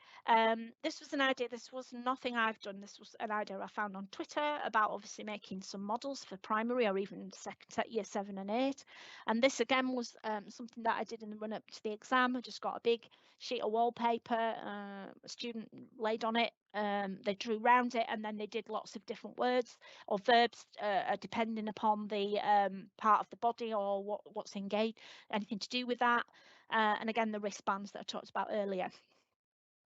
This was an idea. This was nothing I've done. This was an idea I found on Twitter about obviously making some models for primary or even year 7 and 8. And this again was something that I did in the run up to the exam. I just got a big sheet of wallpaper, a student laid on it, they drew around it, and then they did lots of different words or verbs depending upon the part of the body or what's engaged, anything to do with that. And again, the wristbands that I talked about earlier.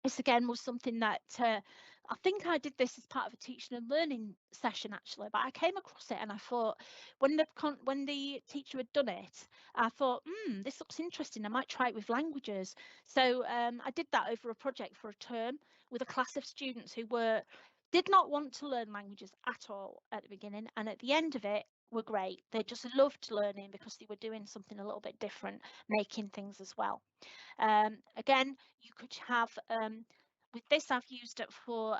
This again was something that I think I did this as part of a teaching and learning session actually, but I came across it and I thought when the teacher had done it, I thought, this looks interesting, I might try it with languages. So I did that over a project for a term with a class of students who did not want to learn languages at all at the beginning, and at the end of it were great. They just loved learning because they were doing something a little bit different, making things as well. Again, you could have, with this I've used it for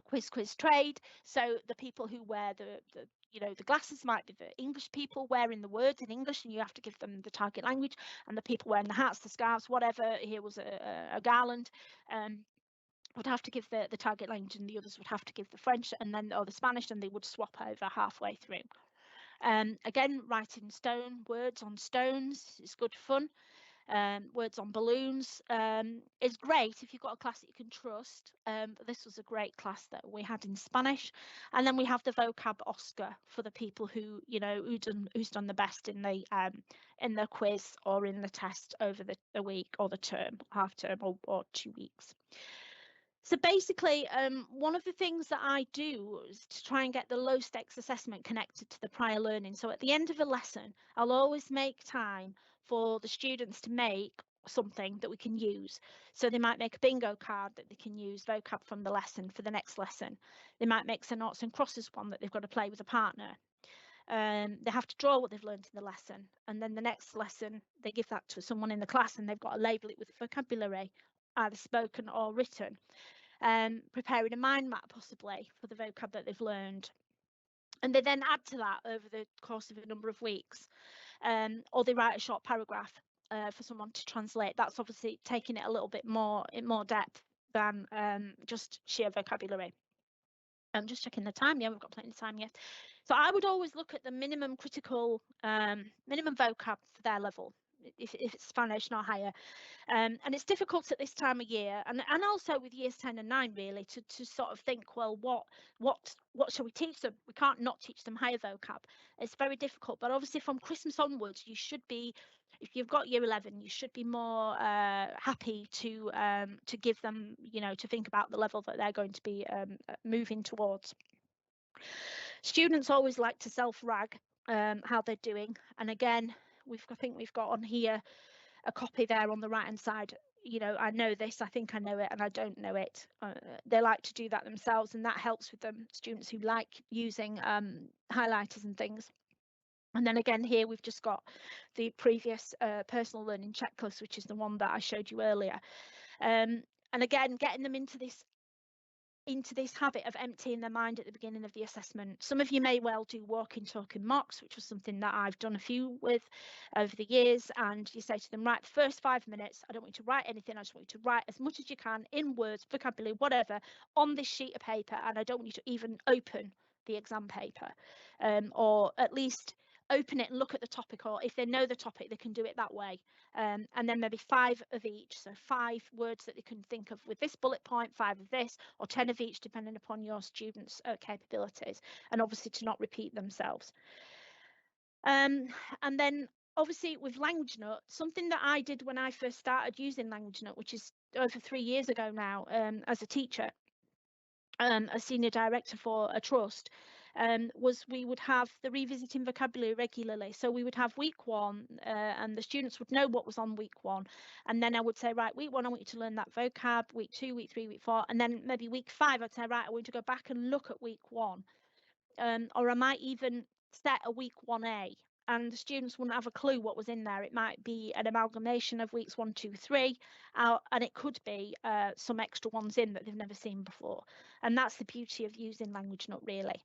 quiz trade. So the people who wear the glasses might be the English people wearing the words in English, and you have to give them the target language, and the people wearing the hats, the scarves, whatever, here was a garland, would have to give the target language, and the others would have to give the French and then or the Spanish, and they would swap over halfway through. Again, writing words on stones is good fun. Words on balloons is great if you've got a class that you can trust. But this was a great class that we had in Spanish. And then we have the vocab Oscar for the people who who's done the best in the quiz or in the test over the week or the term, half term or 2 weeks. So basically, one of the things that I do is to try and get the low stakes assessment connected to the prior learning. So at the end of a lesson, I'll always make time for the students to make something that we can use. So they might make a bingo card that they can use vocab from the lesson for the next lesson. They might make some noughts and crosses one that they've got to play with a partner. They have to draw what they've learned in the lesson, and then the next lesson they give that to someone in the class and they've got to label it with vocabulary, either spoken or written. Preparing a mind map possibly for the vocab that they've learned, and they then add to that over the course of a number of weeks, or they write a short paragraph for someone to translate. That's obviously taking it a little bit more in more depth than just sheer vocabulary. I'm just checking the time. Yeah, we've got plenty of time yet. So I would always look at the minimum critical, minimum vocab for their level. if it's Spanish, not higher. And it's difficult at this time of year, and also with years 10 and 9 really, to sort of think, well, what shall we teach them? We can't not teach them higher vocab. It's very difficult, but obviously from Christmas onwards, you should be, if you've got year 11, you should be more happy to give them, you know, to think about the level that they're going to be moving towards. Students always like to self-rag how they're doing, and again, I think we've got on here a copy there on the right hand side. You know, I know this, I think I know it, and I don't know it. They like to do that themselves, and that helps with them, students who like using highlighters and things. And then again, here we've just got the previous personal learning checklist, which is the one that I showed you earlier. And again, getting them into this habit of emptying their mind at the beginning of the assessment. Some of you may well do walking, talking mocks, which was something that I've done a few with over the years. And you say to them, right, the first 5 minutes, I don't want you to write anything. I just want you to write as much as you can in words, vocabulary, whatever, on this sheet of paper. And I don't want you to even open the exam paper, or at least open it and look at the topic, or if they know the topic, they can do it that way. And then maybe 5 of each, so 5 words that they can think of with this bullet point, 5 of this, or 10 of each, depending upon your students' capabilities, and obviously to not repeat themselves. And then obviously with Language Note, something that I did when I first started using Language Note, which is over 3 years ago now, as a teacher, a senior director for a trust, was we would have the revisiting vocabulary regularly. So we would have week 1, and the students would know what was on week 1, and then I would say, right, week 1 I want you to learn that vocab, week 2, week 3, week 4, and then maybe week 5 I'd say, right, I want you to go back and look at week 1, or I might even set a week 1A, and the students wouldn't have a clue what was in there. It might be an amalgamation of weeks 1, 2, 3, and it could be some extra ones in that they've never seen before. And that's the beauty of using Language Note, really.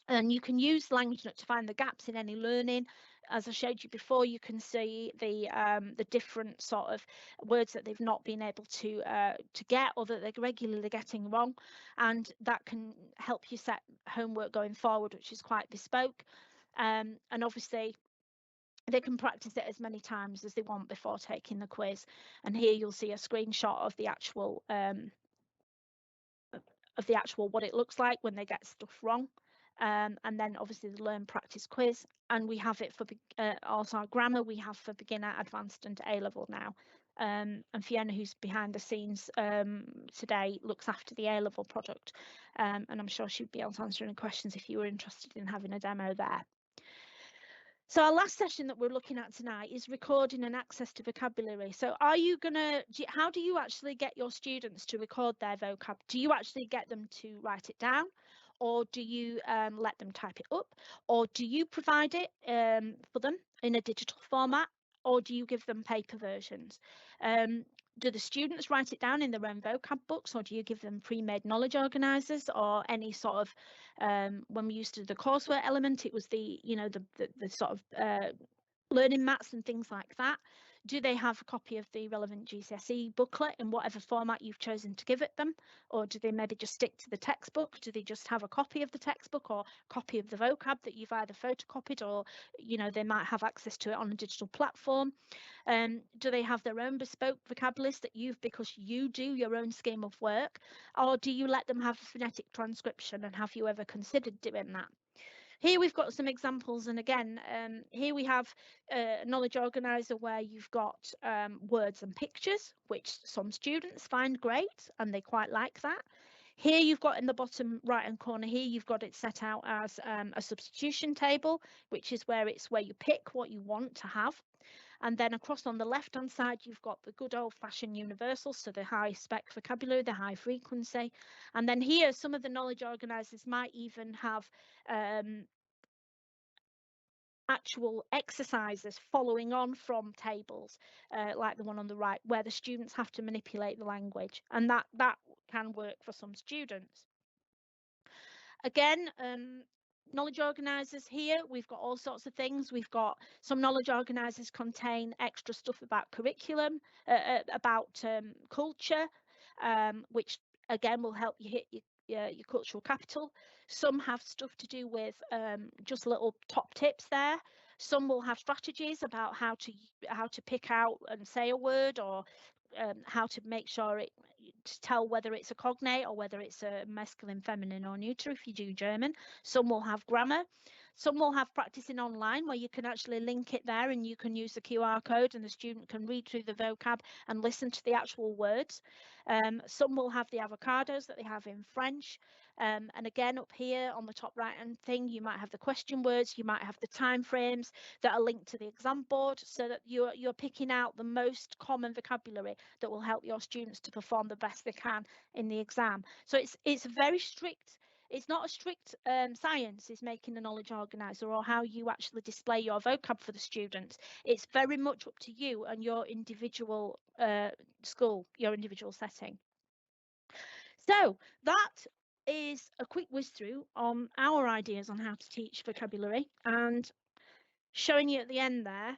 And you can use Language Note to find the gaps in any learning. As I showed you before, you can see the different sort of words that they've not been able to get, or that they're regularly getting wrong, and that can help you set homework going forward, which is quite bespoke. And obviously they can practice it as many times as they want before taking the quiz. And here you'll see a screenshot of the actual what it looks like when they get stuff wrong. And then obviously the learn practice quiz, and we have it for also our grammar we have for beginner, advanced and A-level now. And Fiona, who's behind the scenes today, looks after the A-level product, and I'm sure she'd be able to answer any questions if you were interested in having a demo there. So our last session that we're looking at tonight is recording and access to vocabulary. So how do you actually get your students to record their vocab? Do you actually get them to write it down, or do you let them type it up, or do you provide it for them in a digital format, or do you give them paper versions? Do the students write it down in their own vocab books, or do you give them pre-made knowledge organisers, or any sort of when we used to do the coursework element, it was the sort of learning mats and things like that? Do they have a copy of the relevant GCSE booklet in whatever format you've chosen to give it them, or do they maybe just stick to the textbook? Do they just have a copy of the textbook or copy of the vocab that you've either photocopied, or they might have access to it on a digital platform? Do they have their own bespoke vocab list that because you do your own scheme of work, or do you let them have a phonetic transcription, and have you ever considered doing that? Here we've got some examples, and again, here we have a knowledge organiser where you've got words and pictures, which some students find great and they quite like that. Here you've got in the bottom right hand corner here, you've got it set out as a substitution table, which is where you pick what you want to have. And then across on the left hand side, you've got the good old fashioned universals, so the high spec vocabulary, the high frequency. And then here, some of the knowledge organisers might even have actual exercises following on from tables, like the one on the right, where the students have to manipulate the language, and that can work for some students. Again, knowledge organisers here, we've got all sorts of things. We've got some knowledge organisers contain extra stuff about curriculum, about culture, which again will help you hit your cultural capital. Some have stuff to do with just little top tips there. Some will have strategies about how to pick out and say a word, or how to make sure to tell whether it's a cognate or whether it's a masculine, feminine or neuter if you do German. Some will have grammar. Some will have practicing online, where you can actually link it there and you can use the QR code and the student can read through the vocab and listen to the actual words. Some will have the avocados that they have in French. And again, up here on the top right hand thing, you might have the question words, you might have the time frames that are linked to the exam board, so that you're picking out the most common vocabulary that will help your students to perform the best they can in the exam. So it's very strict. It's not a strict science is making a knowledge organiser, or how you actually display your vocab for the students. It's very much up to you and your individual school, your individual setting. So that is a quick whiz through on our ideas on how to teach vocabulary, and showing you at the end there,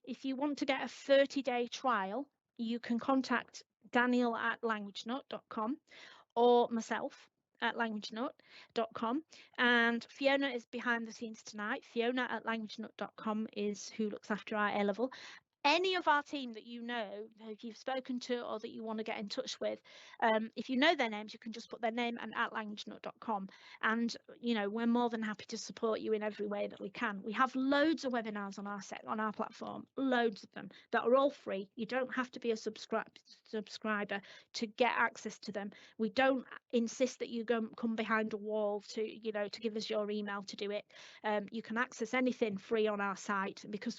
if you want to get a 30-day trial, you can contact Daniel at languagenut.com or myself at languagenut.com, and Fiona is behind the scenes tonight. Fiona at languagenut.com is who looks after our A-level. Any of our team that you know, if you've spoken to or that you want to get in touch with, if you know their names, you can just put their name and at languagenut.com, and we're more than happy to support you in every way that we can. We have loads of webinars on our platform, loads of them that are all free. You don't have to be a subscriber to get access to them. We don't insist that you come behind a wall to give us your email to do it. You can access anything free on our site, because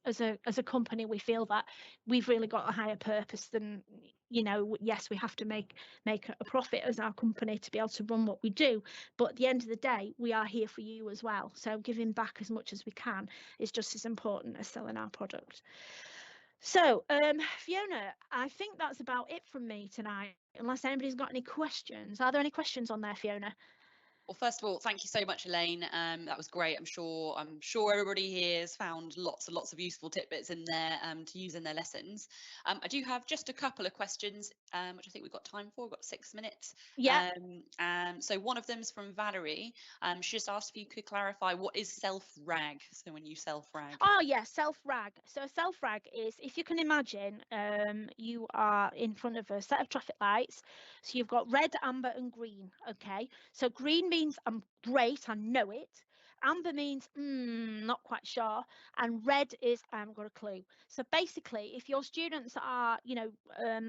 as a company, we feel that we've really got a higher purpose than, yes, we have to make a profit as our company to be able to run what we do, but at the end of the day, we are here for you as well. So giving back as much as we can is just as important as selling our product. So Fiona, I think that's about it from me tonight, unless anybody's got any questions. Are there any questions on there, Fiona? Well, first of all, thank you so much, Elaine. That was great. I'm sure everybody here has found lots and lots of useful tidbits in there to use in their lessons. I do have just a couple of questions, which I think we've got time for. We've got 6 minutes. Yeah. So one of them is from Valerie. She just asked if you could clarify, what is self-rag? So when you self-rag. Oh yeah, self-rag. So a self-rag is, if you can imagine, you are in front of a set of traffic lights. So you've got red, amber and green. Okay, so green means I'm great, I know it. Amber means not quite sure, and red is I haven't got a clue. So basically, if your students are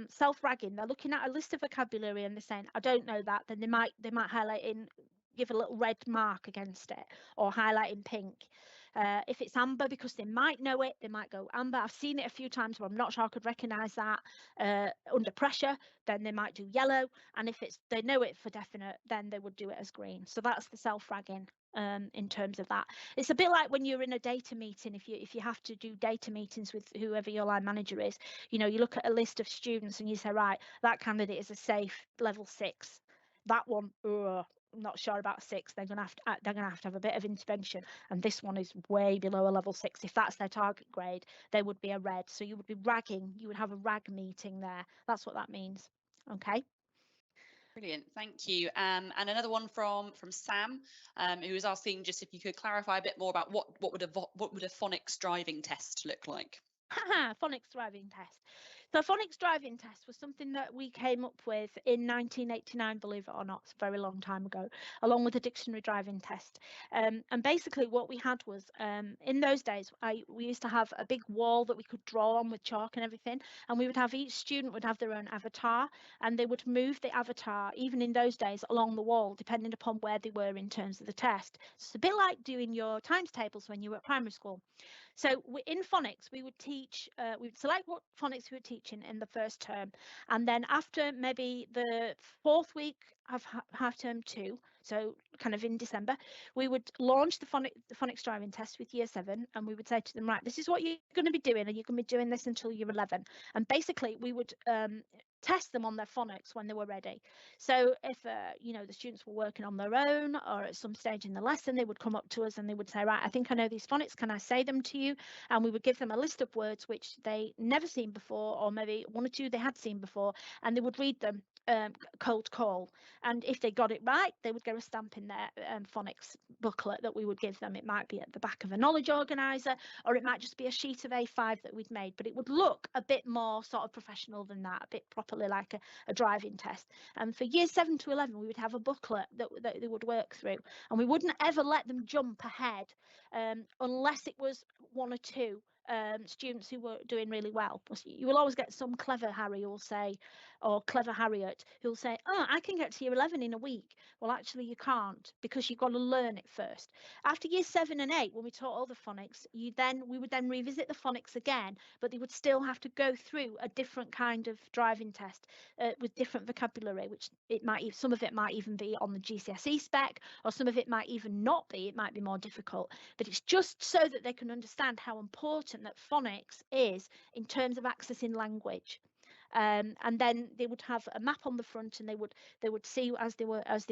self-ragging, they're looking at a list of vocabulary and they're saying I don't know that, then they might highlight in, give a little red mark against it, or highlight in pink. If it's amber, because they might know it, they might go amber. I've seen it a few times, but I'm not sure I could recognise that. Under pressure, then they might do yellow, and if they know it for definite, then they would do it as green. So that's the self-ragging. In terms of that, it's a bit like when you're in a data meeting. If you have to do data meetings with whoever your line manager is, you look at a list of students and you say, right, that candidate is a safe level 6. That one, I'm not sure about 6. They're gonna have to have a bit of intervention, and this one is way below a level 6. If that's their target grade, they would be a red. So you would be ragging. You would have a rag meeting there. That's what that means. Okay. Brilliant, thank you. And another one from Sam, who was asking just if you could clarify a bit more about what would a phonics driving test look like. Phonics driving test. So phonics driving test was something that we came up with in 1989, believe it or not. It's a very long time ago, along with the dictionary driving test. And basically what we had was, in those days, we used to have a big wall that we could draw on with chalk and everything, and we would have, each student would have their own avatar, and they would move the avatar, even in those days, along the wall, depending upon where they were in terms of the test. So it's a bit like doing your times tables when you were at primary school. So in phonics, we would we would select what phonics we were teaching in the first term, and then after maybe the 4th week of half term 2, so kind of in December, we would launch the phonics driving test with year 7, and we would say to them, right, this is what you're going to be doing, and you're going to be doing this until you're 11. And basically we would test them on their phonics when they were ready. So if the students were working on their own, or at some stage in the lesson, they would come up to us and they would say, right, I think I know these phonics, can I say them to you? And we would give them a list of words which they never seen before, or maybe 1 or 2 they had seen before, and they would read them cold call. And if they got it right, they would get a stamp in their phonics booklet that we would give them. It might be at the back of a knowledge organiser, or it might just be a sheet of A5 that we'd made, but it would look a bit more sort of professional than that, a bit properly like a driving test. And for years 7 to 11, we would have a booklet that they would work through, and we wouldn't ever let them jump ahead unless it was one or two students who were doing really well. You will always get some clever Harry who'll say, or clever Harriet who'll say, oh, I can get to year 11 in a week. Well, actually you can't, because you've got to learn it first. After year 7 and 8, when we taught all the phonics, we would then revisit the phonics again, but they would still have to go through a different kind of driving test with different vocabulary, which some of it might even be on the GCSE spec, or some of it might even not be. It might be more difficult, but it's just so that they can understand how important that phonics is in terms of accessing language. And then they would have a map on the front, and they would see as they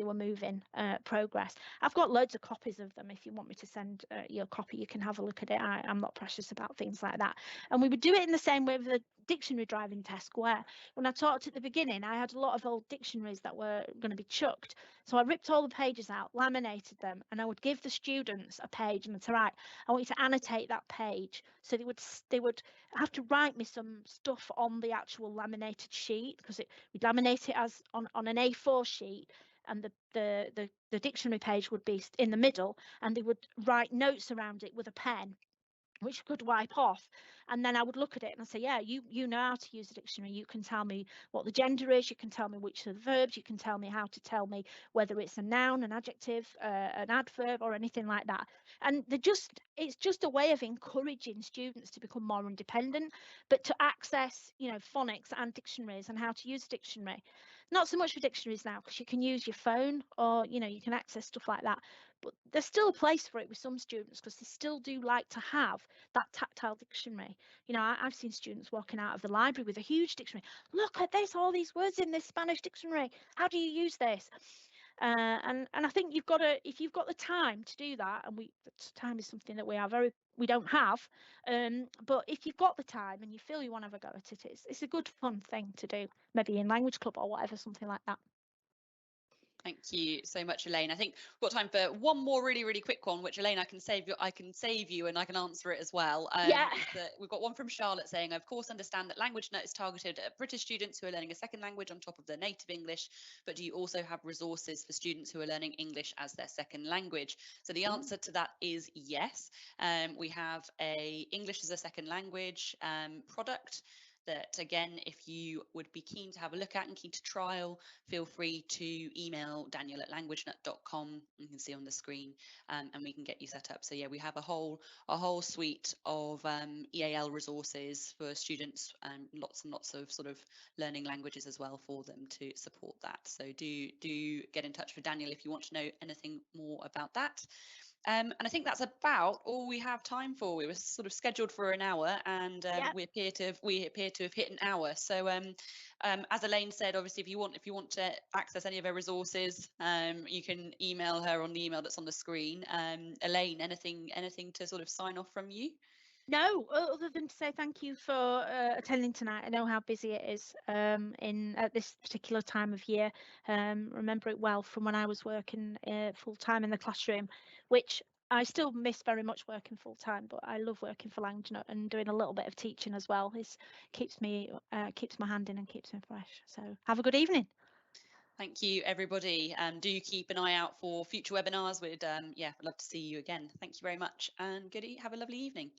were moving progress. I've got loads of copies of them. If you want me to send you a copy, you can have a look at it. I'm not precious about things like that. And we would do it in the same way with the dictionary driving test, where when I talked at the beginning, I had a lot of old dictionaries that were going to be chucked. So I ripped all the pages out, laminated them, and I would give the students a page and I'd say, right, I want you to annotate that page. So they would have to write me some stuff on the actual laminated sheet, because we'd laminate it as on an A4 sheet, and the dictionary page would be in the middle, and they would write notes around it with a pen, which could wipe off. And then I would look at it and I'd say, yeah, you know how to use the dictionary. You can tell me what the gender is. You can tell me which are the verbs. You can tell me how to tell me whether it's a noun, an adjective, an adverb, or anything like that. And it's just a way of encouraging students to become more independent, but to access, phonics and dictionaries and how to use a dictionary. Not so much for dictionaries now, because you can use your phone, or, you can access stuff like that. But there's still a place for it with some students, because they still do like to have that tactile dictionary. I've seen students walking out of the library with a huge dictionary. Look at this, all these words in this Spanish dictionary. How do you use this? And I think if you've got the time to do that, and time is something that we don't have, but if you've got the time and you feel you want to have a go at it, it's a good fun thing to do, maybe in language club or whatever, something like that. Thank you so much, Elaine. I think we've got time for one more really, really quick one, which, Elaine, I can save you and I can answer it as well. Yeah. We've got one from Charlotte saying, I of course understand that Language Note is targeted at British students who are learning a second language on top of their native English, but do you also have resources for students who are learning English as their second language? So the answer to that is yes. We have a English as a second language product that, again, if you would be keen to have a look at and keen to trial, feel free to email daniel@languagenut.com. You can see on the screen, and we can get you set up. So yeah, we have a whole suite of EAL resources for students, lots and lots of sort of learning languages as well for them to support that. So do get in touch with Daniel if you want to know anything more about that. And I think that's about all we have time for. We were sort of scheduled for an hour, and we appear to have hit an hour. So as Elaine said, obviously, if you want to access any of her resources, you can email her on the email that's on the screen. Elaine, anything to sort of sign off from you? No, other than to say thank you for attending tonight. I know how busy it is at this particular time of year. Remember it well from when I was working full time in the classroom, which I still miss very much working full time, but I love working for Language Note, and doing a little bit of teaching as well. It keeps my hand in and keeps me fresh. So have a good evening. Thank you, everybody. Do keep an eye out for future webinars. We'd love to see you again. Thank you very much, and have a lovely evening.